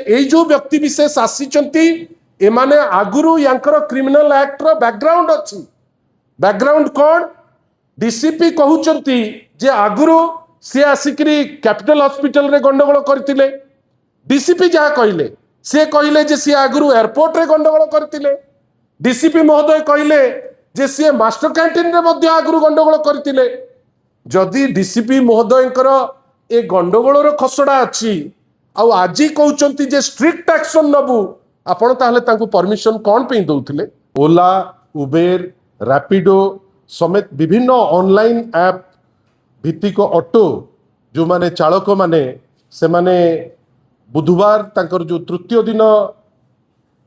এই जो व्यक्ति विशेष आसीचंती एमाने आगुरु यांकर क्रिमिनल एक्ट रो बैकग्राउंड अछि बैकग्राउंड कौन डीसीपी कहउचंती जे आगुरु से आसिकरी कैपिटल हॉस्पिटल रे गंडगोल करथिले डीसीपी जहा कहले से कहले जे से आगुरु एयरपोर्ट रे गंडगोल करथिले डीसीपी महोदय कहले जे से मास्टर कैंटीन रे मध्ये आगुरु गंडगोल करथिले जदि डीसीपी महोदयंकर ए गंडगोलर खसड़ा अछि आउ आजी कहउचंती जे स्ट्रिक्ट एक्शन नबु आपण ताहले तांको परमिशन कोन पे दउथिले ओला उबेर रैपिडो समेत विभिन्न ऑनलाइन ऐप भित्तिक ऑटो जो माने चालक माने से माने बुधवार तांकर जो तृतीय दिन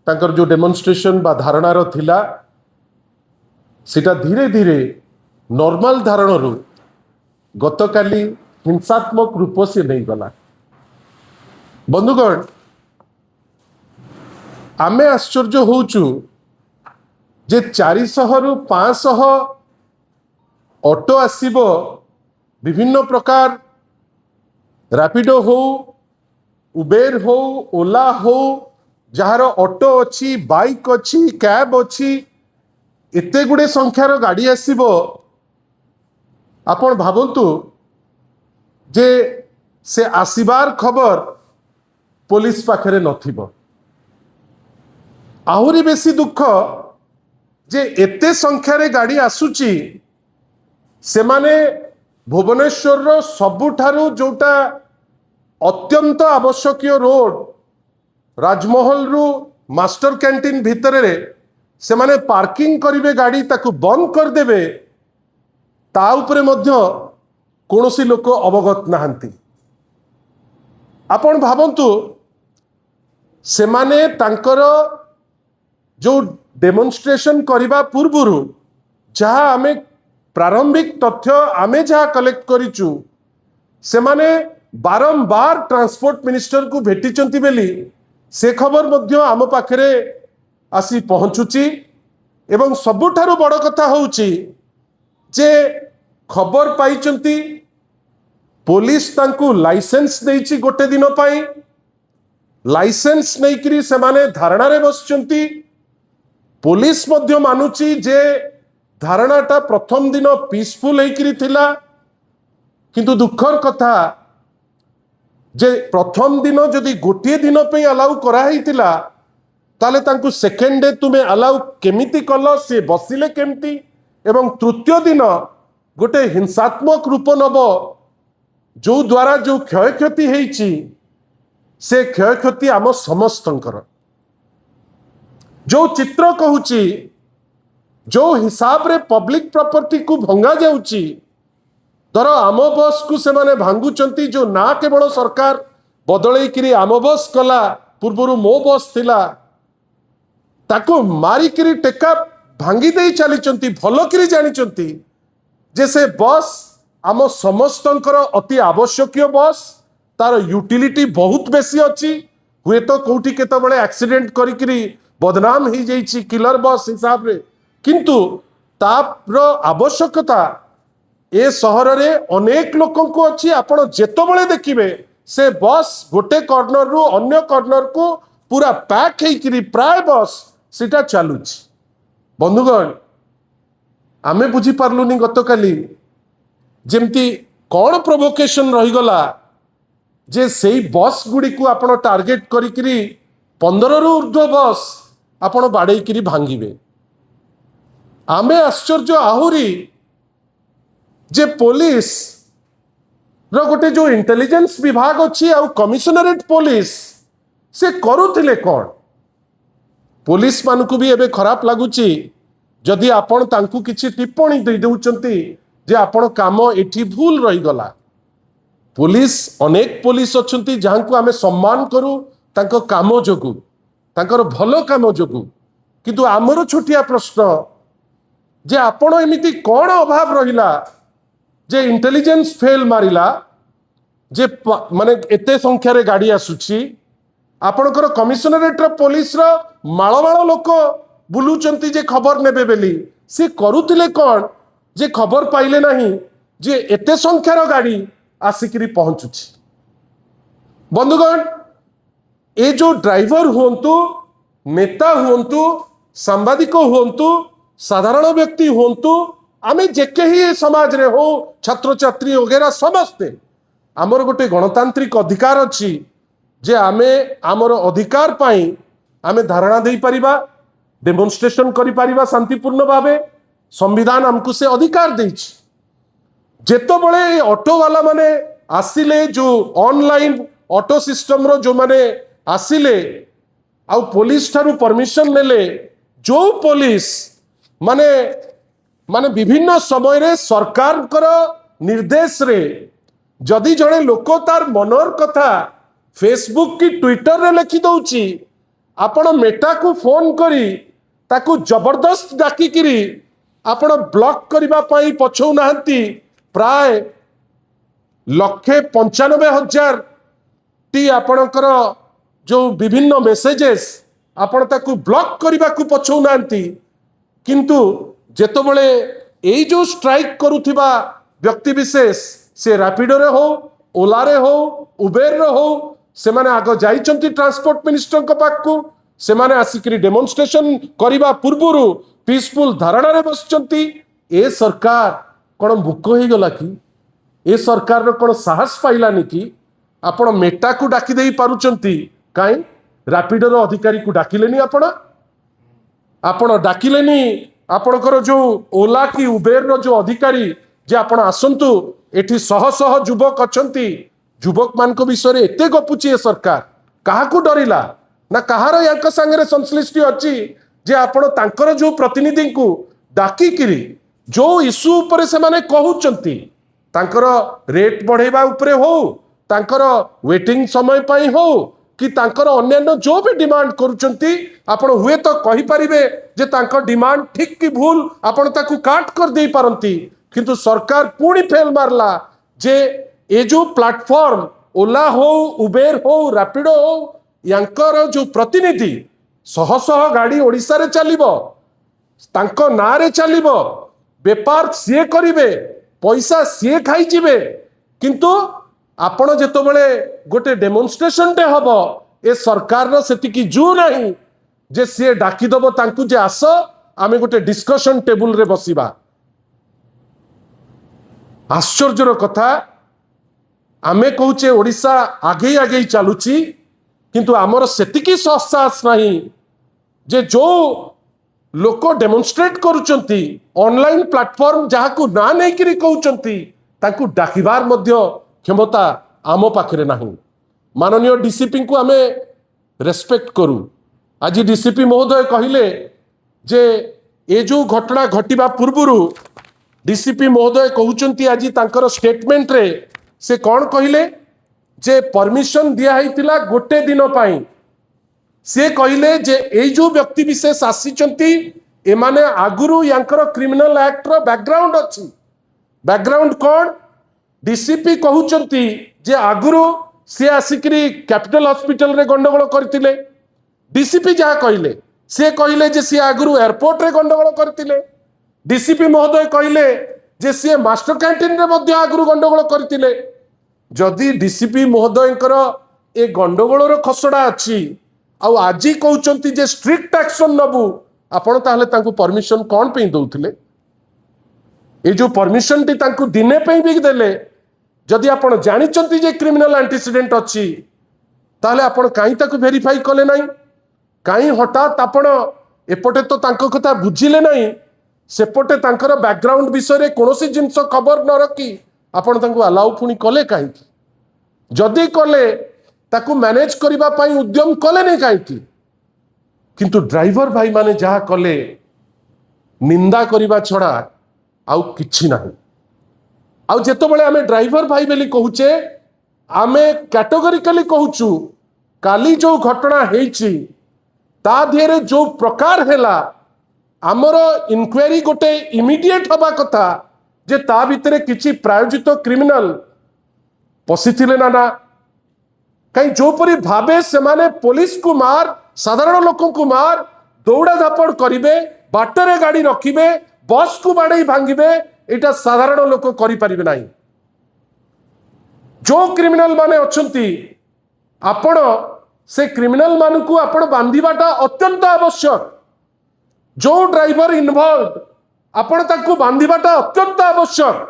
तांकर जो डेमोन्स्ट्रेशन बा धारणा रो थिला सेटा धीरे धीरे नॉर्मल धारण रु गतकाली हिंसात्मक रूप से नहीं गला बंधुगण आमे आश्चर्य होचु जे 400 रु 500 ऑटो आसीबो विभिन्न प्रकार रैपिडो हो उबेर हो ओला हो जहार ऑटो अच्छी बाइक अच्छी कैब अच्छी एते गुड़े संख्यार गाड़ी आसीबो आपण भावंतु जे से आसीबार खबर पुलिस पाखरे नथिबो आहुरी बेसी दुख जे एते संख्यारे गाड़ी आसुची से माने भुवनेश्वर रो सबुठारु जोटा अत्यंत आवश्यकीय रोड राजमहल रु मास्टर कैंटीन भितर से माने पार्किंग करिवे गाड़ी ताकू बंद कर देबे ता उपरे मध्य कोनोसी लोक अवगत नाहंती आपण भावंतु से माने तांकर जो डेमोन्स्ट्रेशन करिबा पूर्वरु जहा आमे प्रारंभिक तथ्य आमे जहा कलेक्ट करिचु से माने बारंबार ट्रांसपोर्ट मिनिस्टर को भेटिचंती बेली से खबर मध्य आम पाखरे आसी पहुंचुची एवं सबुठारु बड़ कथा होउची जे खबर पाइचंती पुलिस तांकु लाइसेंस देइची गोटे दिन पाई लाइसेंस नैकरी से माने धारणा रे बसचंती पुलिस मध्य मानुची जे धारणाटा प्रथम दिन पीसफुल होइकरी थिला किंतु दुखर कथा जे प्रथम दिन जदि गोटे दिन पे अलाउ करा हितिला ताले तांकु सेकेंड डे तुमे अलाउ केमिति कल से बसिले केमिति एवं तृतीय दिन गोटे हिंसात्मक रूप नब जो द्वारा जो क्षय क्षति हेइची से क्षय क्षति आम समस्तंकर जो चित्र कहूची जो हिसाब रे पब्लिक प्रॉपर्टी को भंगा जाउची धर आम बस को से माने भांगुचंती जो ना केवल सरकार बदलै किरी आम बस कला पूर्वरु मो बस थिला ताको मारी किरी टेका भांगी देई चलीचंती भलो किरी जानिचंती जे से बस आम समस्तंकर अति आवश्यकीय बस तार यूटिलिटी बहुत बेसी अच्छी हुए तो कोठी केते बळे एक्सीडेंट करी किरी बदनाम ही जाइछि किलर बस हिसाब रे किंतु तार आवश्यकता ए सहर रे अनेक लोक को अच्छी आपण जेतो बळे देखिबे से बस गोटे कॉर्नर रु अन्य कॉर्नर को पूरा पैक हेकिरी प्राय बस सीटा चालुछि बंधुगण आमे बुझी पारलुनी गतकाली जेमती कौन प्रोवोकेशन रही गला जे सेई बस गुडी को आपण टार्गेट करिकरी 15 रु ऊर्ध्व बस आपण बाड़े किरी भांगिबे आमे आश्चर्य आहुरी जे पुलिस रो गोटे जो इंटेलिजेंस विभाग अच्छी आ कमिशनरेट पुलिस से करुथिले कौन पुलिस मानकु भी एबे खराब लागुची जदि आपण तांकु किछि टिप्पणी दे देउचंती जे आपण काम एठी भूल रही गला पुलिस अनेक पुलिस अच्छंती जहां को आमे सम्मान करू तांको काम जोगु तांकर भलो काम जोगु किंतु आमर छोटिया प्रश्न जे आपण एमिति कौन अभाव रहिला जे इंटेलिजेंस फेल मारिला जे माने एते संख्या रे गाड़ी आसुची आपणकर कमिशनरेट पुलिस रो माळ माळ लोक बुलुचंती जे खबर नेबे बेली से करुथिले कौन जे खबर पाइले नहीं जे एते संख्यार गाड़ी आसिकरी पहुंचुची बंधुगण ए जो ड्राइवर हुंतु, नेता हुंतु, सांबादिक हुंतु, साधारण व्यक्ति हुंतु, आमे जेके ही समाज रे हो, छात्र छात्री वगैरह समस्ते आमर गोटे गणतांत्रिक अधिकार अच्छी जे आमे आमर अधिकार पाई आमे धारणा दे परिबा, डेमोन्स्ट्रेशन करि परिबा शांतिपूर्ण भावे। संविधान हमको से अधिकार देछि। जेतो बळे ऑटो वाला माने आसिले, जो ऑनलाइन ऑटो सिस्टम रो जो माने आसिले आउ पुलिस ठारू परमिशन नेले, जो पुलिस माने माने विभिन्न समय रे सरकार कर निर्देश रे जदि जड़े लोक तार मनर कथा फेसबुक की ट्विटर रे लिखि दउची, आपण मेटा को फोन करी ताकू जबरदस्त डाकी किरी आपण ब्लॉक करबा पाई पछौ नाहंती। प्राय 1,95,000 टी आपणकर जो विभिन्न मेसेजेस आपण ताकू ब्लॉक करबा को पछौ नाहंती। किंतु जेतो बळे एई जो स्ट्राइक करूथिबा व्यक्ति विशेष से रैपिडो रे हो, ओला रे हो, उबेर रे हो, से माने आगो जाइचंती ट्रांसपोर्ट मिनिस्टर को पाखु, से माने आसिकरी डेमोन्स्ट्रेशन करिबा पूर्वरु पीसफुल धारणा रे बसचंती। ए सरकार कोन मुक हो गला कि ए सरकार रो कोन साहस पाइलानी कि आपण मेटा को डाकी देई पारुचंती? काई रैपिडो रो अधिकारी को डाकिलेनी? आपण डाकिलेनी आपणकर जो ओला की उबेर रो जो अधिकारी जे आपण आसंतु एठी शह शह युवक अछंती, युवक मान को विषय रे एते गपुची ए सरकार काहा को डरिला ना कहार यांक संगे संश्लिष्ट अच्छी जे आपण तांकर जो प्रतिनिधि को डाकी किरी जो इश्यू उपरे से माने कहउचंती, तांकर रेट बढ़ेबा उपरे हो, तांकर वेटिंग समय पाई हो कि तांकर अन्यान्य जो भी डिमांड करूचंती, आपण हुए तो कहि परिबे जे तांकर डिमांड ठीक कि भूल, आपण ताकू काट कर दे पारंती। किंतु सरकार पुणी फेल मारला जे ए जो प्लेटफॉर्म ओला हो, उबेर हो, रैपिडो हो, यांकर जो प्रतिनिधि शह शह गाड़ी ओडिशा रे चलिबो, तांको ना रे चलिबो, बेपार सीए करिवे, पैसा सीए खाई जिवे। किंतु आपण जेतो बळे गोटे डेमोन्स्ट्रेशन टे हबो, ए सरकार रो सेति की जू नाही जे सीए डाकी दबो तांकू जे आस आमे गोटे डिस्कशन टेबल रे बसिबा। आश्चर्यर कथा, आमे कहूचे ओडिशा आगे आगे चलुची, किंतु आमर सेतिकी साहस नहीं जे जो लोक डेमोन्स्ट्रेट करुचंती ऑनलाइन प्लेटफॉर्म जहाँ को ना नहीं करी कहउचंती ताकू डाकिबार मध्य क्षमता आम पाखरे नहीं। माननीय डीसीपी को आमे रेस्पेक्ट करू। आज डीसीपी महोदय कहिले जे ए जो घटना घटिबा पूर्वरु डीसीपी महोदय कहउचंती आज तांकर स्टेटमेंट रे से कौन कहिले जे परमिशन दिया हैतिला गोटे दिन पाई। से कहिले जे एई जो व्यक्ति विशेष आसीचंती एमाने आगुरु यांकर क्रिमिनल एक्ट रो बैकग्राउंड अछि। बैकग्राउंड कौन? डीसीपी कहउचंती जे आगुरु से आसिकरी कैपिटल हॉस्पिटल रे गंडगोल करतिले। डीसीपी जा कहिले से कहिले जे से आगुरु एयरपोर्ट रे गंडगोल करतिले। डीसीपी महोदय कहिले जे से मास्टर कैंटीन रे मध्य आगुरु गंडगोल करतिले। जदि डीसीपी महोदयकर ए गंडगोल रो खसड़ा अछि आउ आजी कहउचंती जे स्ट्रिक्ट एक्शन नबु, आपण ताहले तांकू परमिशन कोन पे दउथिले? ए जो परमिशन टी तांकू दिने पे भी देले, जदि आपण जानिचंती जे क्रिमिनल एंटीसीडेंट अछि ताहले आपण काई ताकू वेरीफाई कले नाही? काई हठात आपण एपटे तो तांको कथा बुझिले नाही, सेपटे तांकर बैकग्राउंड विषय रे कोनोसी जिंस खबर न रखी आपण तांको अलाउ पुणी कले काई? जदि कले ताकू मैनेज करिबा पाई उद्यम कले नहीं काई? किंतु ड्राइवर भाई माने जहा कले निंदा करिबा छड़ा आउ किछि नाही। आउ जेतो बळे आमे ड्राइवर भाई बेली कहूचे, आमे कैटेगोरिकली कहूचु काली जो घटना हेची ता धेरे जो प्रकार हेला आमर इनक्वारी गोटे इमिडिएट हबा कथा जे ता भितरे किछि प्रायोजित क्रिमिनल पसिथिले ना कहीं जो परी भावे से माने पुलिस को मार, साधारण लोकों को मार, दौड़ा धापड़ करिवे, बाटरे गाड़ी रखिबे, बस को बाड़े भांगिबे, एटा साधारण लोक करि परिबे नाही। जो क्रिमिनल माने अछंती आपण से क्रिमिनल मान को आपण बांधिबाटा अत्यंत आवश्यक। जो ड्राइवर इन्वॉल्व आपण ताकू बांधिबाटा अत्यंत आवश्यक।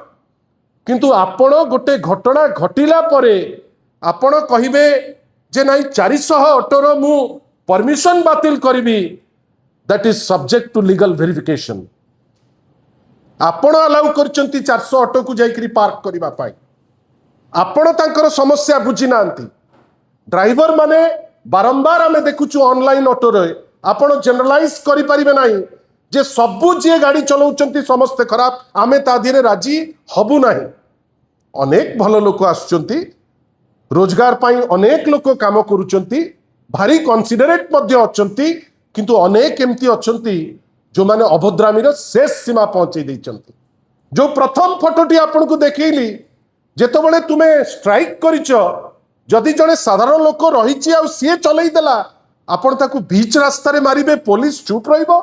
किंतु आपण गोटे घटना घटिला परे आपण कहिबे जे नाही 400 ऑटोर मु परमिशन बातिल करिवि, that is subject to legal verification. आपण अलाउ करचंती 400 ऑटो को जाइकरी पार्क करिबा पाई, आपण तांकर समस्या बुझी नांती। ड्राइवर माने बारंबार आमे देखुछु ऑनलाइन ऑटो रे आपण जनरलाइज करि परिबे नाही जे सबु जे गाड़ी चलाउचंती समस्त खराब, आमे ता धीरे राजी हबु नाही। अनेक भल लोक आसुचंती, रोजगार पाई अनेक लोक काम करूचंती, भारी कन्सिडरेट मध्य अचंती, किंतु अनेक एमती अचंती जो माने अभद्रामीर शेष सीमा पहुंचे देइचंती। जो प्रथम फोटोटी आपन को देखैली, जेतबेले तुमे स्ट्राइक करिच, जदि जने साधारण लोक रहिछि आ सिए चलै देला, आपण ताकू बीच रास्ता रे मारिबे, पुलिस चुप रहिबो।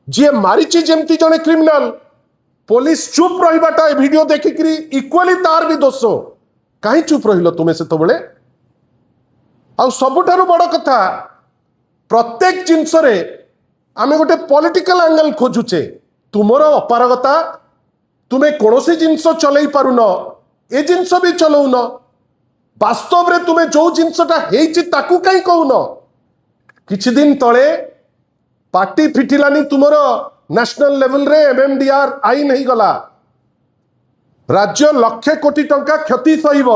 जे मारिछि जेमती जने क्रिमिनल, पुलिस चुप रहिबाटा ए वीडियो देखिकरी इक्वली तार भी दोष, काहे चुप रहिलो तुमे सेतबेले? आ सबुठारु बड़ कथा, प्रत्येक जिनस रे आमे गोटे पॉलिटिकल एंगल खोजुचे। तुमर अपारगता, तुमे कोनोसी जिनस चलै पारुन, ए जिनस भी चलौन। वास्तव रे तुमे जो जिनसटा हेइछि ताकू काई कहून? किछि दिन तळे पार्टी फिटिलानी तुमर नेशनल लेवल रे एमएमडीआर आईन ही गला, राज्य लक्षे कोटी टंका क्षति सहिब।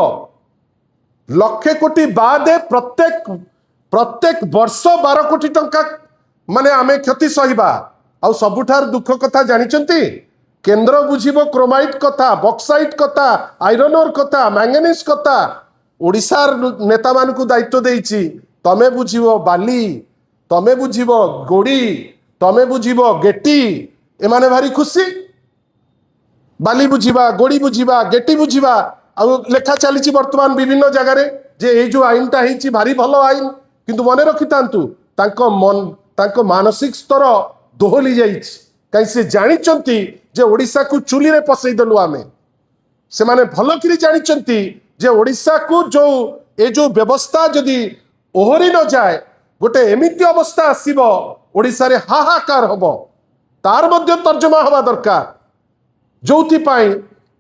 लक्षे कोटी बाद प्रत्येक वर्ष 12 कोटी टंका माने आमे क्षति सहिबा। आ सबुठार दुख कथा जानिचंती, केंद्र बुझिबो क्रोमाइट कथा, बक्साइट कथा, आयरन ओर कथा, मैंगनीज कथा। ओडिशार नेता मान को दायित्व देइछि, तमे बुझिबो बाली, तमे बुझिबो गोड़ी, तमे बुझिबो गेटी। एमाने भारी खुशी, बाली बुझिबा, गोड़ी बुझिबा, गेटी बुझिबा। आ लेखा चली वर्तमान विभिन्न जगार जे ये जो आईनटा होती भारी भल आईन, किंतु मन रखी तांको मानसिक स्तर दोहली जाइछि। कहीं से जानिचंती जे ओडिशा को चुली रे पसई देलु आमे, से माने भल करी जानिचंती जे ओडिशा को जो ए जो व्यवस्था जदि ओहरी न जाए, गोटे एमिति अवस्था आसीबो ओडिशा रे हाहाकार हबो, तार मध्य तर्जमा हवा दरकार। जोथि पाई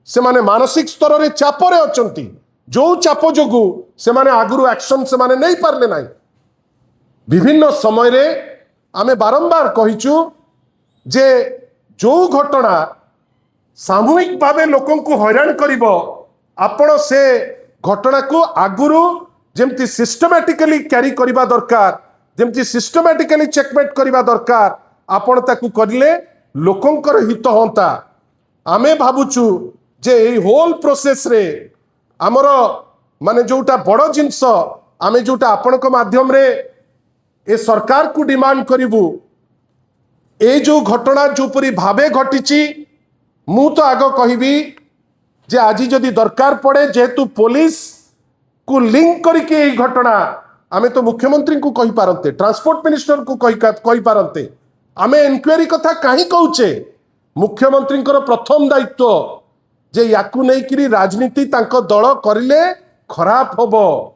से माने मानसिक स्तर रे चाप रे अचंती, जो चाप जोगु से माने आगुरु एक्शन से माने नहीं पारले नाही। विभिन्न समय रे आमे बारंबार कहिचु जे जो घटना सामूहिक भावे लोकन को हैरान करिवो, आपण से घटना को आगुरु जेमती सिस्टमैटिकली कैरी करिबा दरकार, जेमती सिस्टमैटिकली चेकमेट करिबा दरकार। आपण ताकू करले लोकंकर हित होता। आमे भाबुचु जे ए होल प्रोसेस रे आमर माने जोटा बड़ जिनस आमे जोटा आपनक माध्यम रे ए सरकार को डिमांड करिवु, ए जो घटना जो परी भावे घटिची, मु तो आग कहिबी जे आज जदि दरकार पड़े, जेहेतु पुलिस को लिंक करके ए घटना आमे तो मुख्यमंत्री को कहि पारंते, ट्रांसपोर्ट मिनिस्टर को कहि पारंते। आमे इंक्वायरी कथा काहे कहूचे? मुख्यमंत्री प्रथम दायित्व जे याकू नहीं राजनीति तांको दल करिले खराब हबो।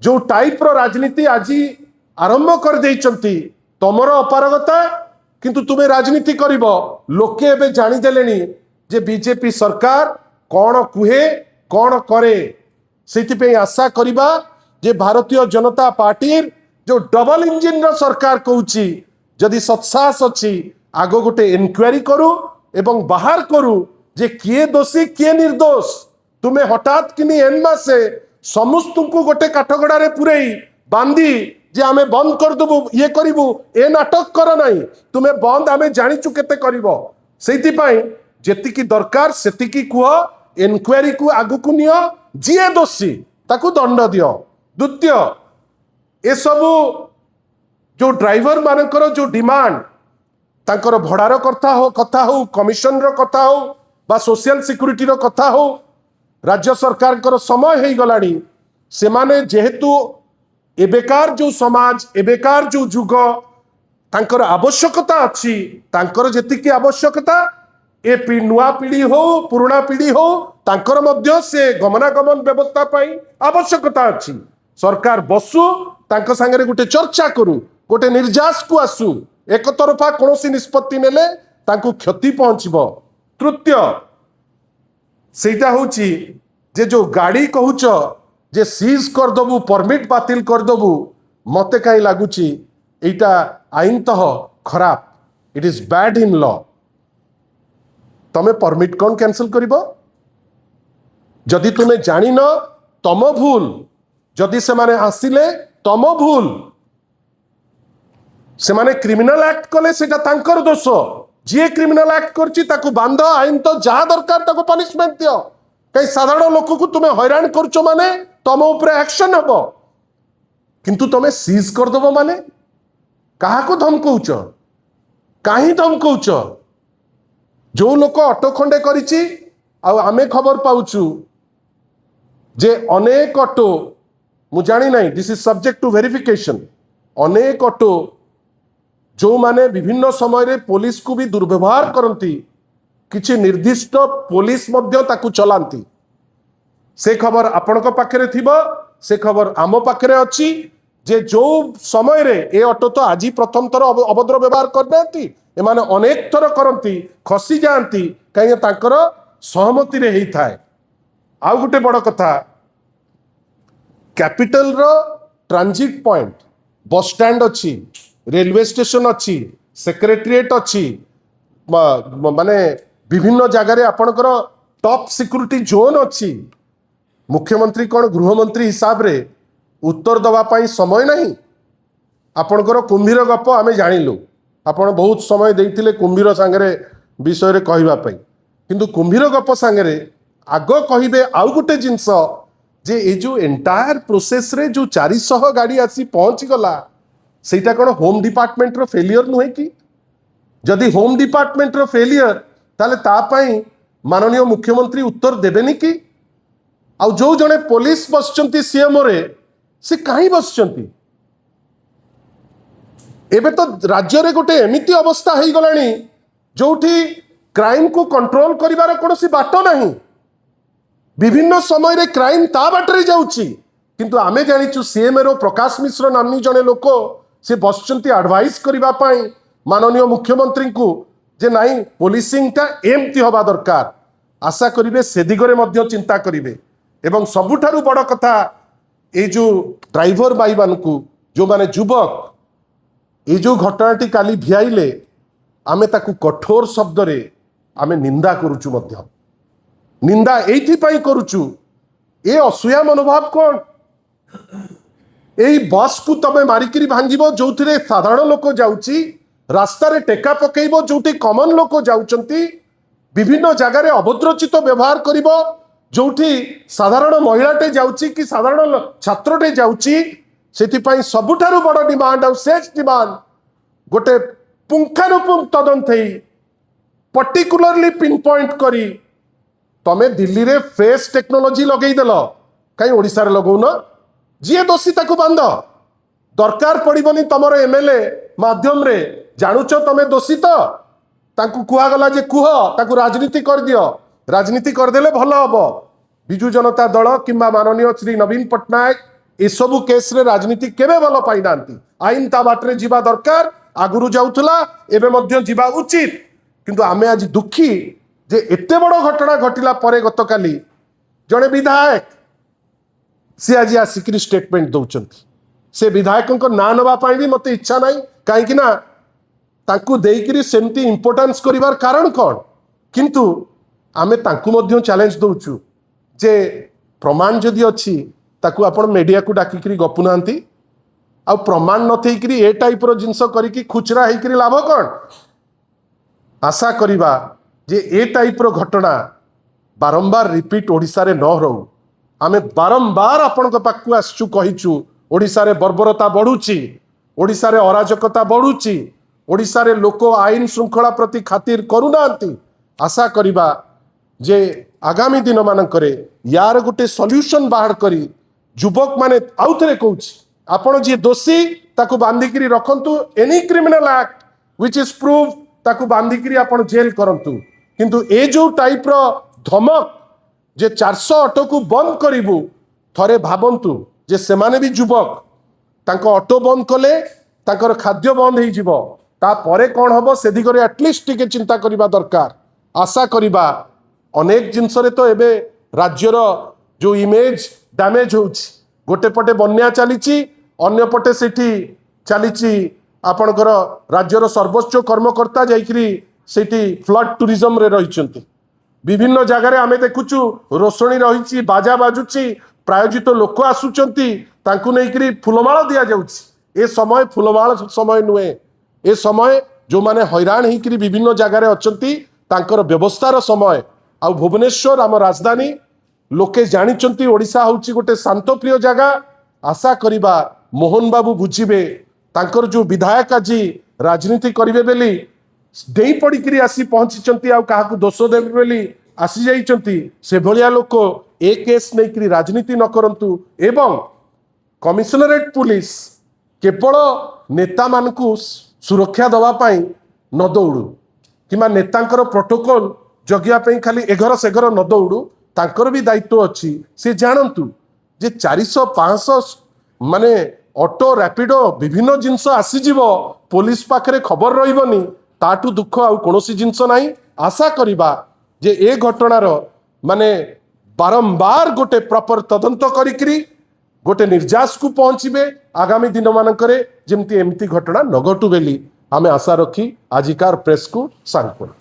जो टाइप रो राजनीति आज आरंभ कर देइचंती, तमर अपारगता किंतु तुमे राजनीति करिवो। लोके एबे जानि देलेनी जे बीजेपी सरकार कौन कुहे कौन करे। सेति पे आशा करिबा जे भारतीय जनता पार्टी जो डबल इंजिन रो सरकार कहूची, जदि सत्साहस अछि आगो गोटे इनक्वायरी करू एवं बाहर करू जे किए दोषी किए निर्दोष। तुमे हठात किनी एनमा से समस्त को गोटे काठगड़ा रे पुरई बांधी जे आमे बंद कर देबू, ये करिवू, ए नाटक कर नाही। तुमे बंद आमे जानिचु केते करिवो। सेति पई जेतिकी दरकार सेतिकी कुह, इनक्वायरी को आगु को नियो, जिए दोषी ताकू दंड दियो। द्वितीय, ए सबु जो ड्राइवर मानकर जो डिमांड, तांकर भड़ार कथा हो, कमिशन रो कथा हो, बा सोशल सिक्यूरिटी रो कथा हो, राज्य सरकार कर समय हो गलानी। से माने जेहेतु एबेकार जो समाज, एबेकार जो जुग, तांकर आवश्यकता अच्छी, तांकर जेतिकी आवश्यकता ए नुआ पीढ़ी हो पुराना पीढ़ी हो, तांकर मध्य से गमनागमन व्यवस्था पाई आवश्यकता अच्छी। सरकार बसु तांको सांगरे गोटे चर्चा करू गोटे निर्यास को आसू एक तरफा कौन निष्पत्ति नेले तांको क्षति पहुंचब। तृतीय सेटा होची जे जो गाड़ी कहूच जे सीज करदेबू परमिट बातिल करदेबू मते कहीं लगुची एटा आईन तह खराब it is bad in law. तमे परमिट कौन कैंसिल करिबो जदि तुम्हें जानी न तम भूल जदि से माने आसिले तम भूल से माने क्रिमिनल एक्ट कले सेटा तांकर दोष जी क्रिमिनल एक्ट करची ताकू बांध आईन तो जहाँ दरकार ताकू पनिशमेंट दियो कहीं साधारण लोक को तुम्हें हैरान करचो माने तम उपरे एक्शन हबो किंतु तमे सीज करदेव माने कहा को धमकौच कहीं धमकौच जो लोक ऑटो खंडे करिची आमे खबर पाउचु जे अनेक ऑटो मु जानी नहीं this is subject to verification अनेक ऑटो जो माने विभिन्न समय रे पुलिस को भी दुर्व्यवहार करती किछि निर्दिष्ट पुलिस मध्य ताकू चलांती से खबर आपनक पाखरे थिबो से खबर आम पाखरे अछि जे जो समय रे ए ऑटो तो आज प्रथम थर अभद्र व्यवहार करनाती एमाने अनेक थर करती खसी जाती कहीं तांकर सहमति रे ही थाए। आउ गोटे बड़ कथा कैपिटल रो ट्रांजिट पॉइंट बस स्टैंड अच्छी रेलवे स्टेशन अच्छी सेक्रेटेरिएट अच्छी माने विभिन्न जगार आपणकर टॉप सिक्योरिटी जोन अच्छी मुख्यमंत्री कौन गृहमंत्री हिसाब रे उत्तर दवापाई समय नहीं आपणकर कुंभीर गप आमे जानिलु आपण बहुत समय देइथिले कुंभीर सांगरे विषय रे कहिबा पई किंतु कुंभीर गप सांगरे आग कहिबे आउ गोटे जिंस जे ए जो एंटायर प्रोसेस रे जो 400 गाड़ी आसी पहुंच गला सेटा कौन होम डिपार्टमेंट रो फेलियर नुहे कि जदि होम डिपार्टमेंट रो फेलियर ताले ता पई माननीय मुख्यमंत्री उत्तर देबेनी कि आउ जो जने पुलिस बसचंती सीएम रे से कहीं बसचंती एबे तो राज्य रे गोटे एमिति अवस्था हेई गलानी जोठी क्राइम को कंट्रोल करिवार कोनोसी बाट नहीं विभिन्न समय रे क्राइम ता बाटरे जाउची किंतु आमे जानिचु सीएम रो प्रकाश मिश्र नामनी जने लोक से बसचंती एडवाइस करिबा पई माननीय मुख्यमंत्री को जे नहीं पुलिसिंग ता एमती हवा दरकार आशा करिवे से दिगरे मध्य चिंता करिवे एवं सबुठारु बड़ कथा ए जो ड्राइवर भाई मानकू जो माने युवक ये जो घटनाटी काली भियाइले आमे ताकू कठोर शब्द रे आमे निंदा करूचु मध्य निंदा एथि पई करूचु ए असूया मनोभाव कौन एई बस को तमे मारिकिरी भांगिबो जोथिरे साधारण लोक जाउची रास्ता रे टेका पकेइबो जोठी कॉमन लोक जाउचंती विभिन्न जगार अभद्रचित व्यवहार करिबो जोठी साधारण महिलाटे जाउची कि साधारण छात्रटे जाउची सेथिपाई सबुठारु बड़ डिमांड और सेच डिमांड गोटे पुंखानुपुंख तदंत हेई पर्टिकुलरली पिन पॉइंट करी तमे दिल्ली रे फेस टेक्नोलॉजी लगेई देलो कहीं ओडिसा रे लगौन जी दोषी ताकू बांध दरकार पड़िबनी तमर एमएलए माध्यम रे जानुच तमे दोषी तो ताकू कुआ गला जे कुह ताकू राजनीति कर दियो राजनीति करदेले भल हबो बिजू जनता दल किंबा माननीय श्री नवीन पट्टनायक ए सबु केस रे राजनीति केबे भल पाई नांती आईन ता बाटरे जीवा दरकार आगुरु जाउथला एबे मध्य जीवा उचित किंतु आमे आज दुखी जे एते बड़ घटना घटिला परे गतकाली जड़े विधायक सी आज आसिक स्टेटमेंट दौरान से विधायकों ना नवा भी मत इच्छा ना कहीं तांकु देइकिरी सेमती इंपोर्टेंस करिवार कारण कौन किंतु आमे तांकु मध्य चैलेंज दउचु जे प्रमाण जदि अच्छी ताकू आपण मीडिया को डाकिकी गपु नांती आ प्रमाण नथेकिरी ए टाइप रो जिंस करिकी खुचरा हेकिरी लाभ कौन आशा करिबा जे ए टाइप रो घटना बारंबार रिपीट ओडिसा रे न रहू आमे बारंबार आपण पाखु आसचु कहिचु ओडिसा रे बर्बरता बढ़ुची ओडिसा रे अराजकता बढ़ुची ओडिसा रे लोक आईन श्रृंखला प्रति खातिर करूनांती आशा करिबा जे आगामी दिन मानकरे यार गोटे सॉल्यूशन बाहर करी युवक माने आउथरे कहूची आपण जे दोषी ताकू बांधिकिरी रखंतु any criminal act which is prove ताकू बांधिकिरी आपण जेल करंतु किंतु ए जो टाइप रो धमक जे 400 ऑटो को बंद करिबु थरे भाबंतु जे सेमाने भी युवक तांको ऑटो बंद कले तांकर खाद्य बंद हो जीवो तापरे कौन हम से दिगरे एटलिस्ट टिके चिंता करबा दरकार आशा करबा अनेक जिनस तो एबे राज्यर जो इमेज डैमेज होउछि गोटे पटे बन्या चली अन्य पटे सेठी चली आपणकर राज्यर सर्वोच्च कर्मकर्ता जाइकरी सेठी फ्लड टूरिज्म रे रहिचंती विभिन्न जगह आमे देखुचु रोषणी रही बाजा बाजुची प्रायोजित लोक आसुचंती तांकु नेइकरी फुलमाळ दिया जाउछि ए समय फुलमाळ समय नुहे ए समय जो माने हैरान होकर विभिन्न जगह अछंती तांकर व्यवस्थार समय आ भुवनेश्वर आम राजधानी लोके जानिचंती ओडिशा होउछि गोटे शांतप्रिय जगह आशा करिबा मोहन बाबू बुझिबे तांकर जो विधायक आज राजनीति करिवे बेली डेई पड़िकी आसी पहुंची आउ दोष देवे बोली आसी जाइचंती से भलिया लोक ए केस नहीं राजनीति न करंतु एवं कमिशनरेट पुलिस केवल नेता मानकु सुरक्षा दवा पाई न दौड़ू कि नेतांकर प्रोटोकॉल जगिया पाई खाली एघर सेघर न दौड़ू तांकर भी दायित्व अच्छी से जानतु जे 400-500 माने ऑटो रैपिडो विभिन्न जिनस आसीजिव पुलिस पाखरे खबर रहिबनी ताठू दुख आउ कोनोसी जिनस नाही आशा करिबा जे ए घटनार माने बारंबार गोटे प्रॉपर तदंत करिकरी गोटे निर्जास को पहुंचबे आगामी दिन मानकरे जेमती एमती घटना न घटू बेली आमे आशा रखी आजिकार प्रेस को सांग करूँ।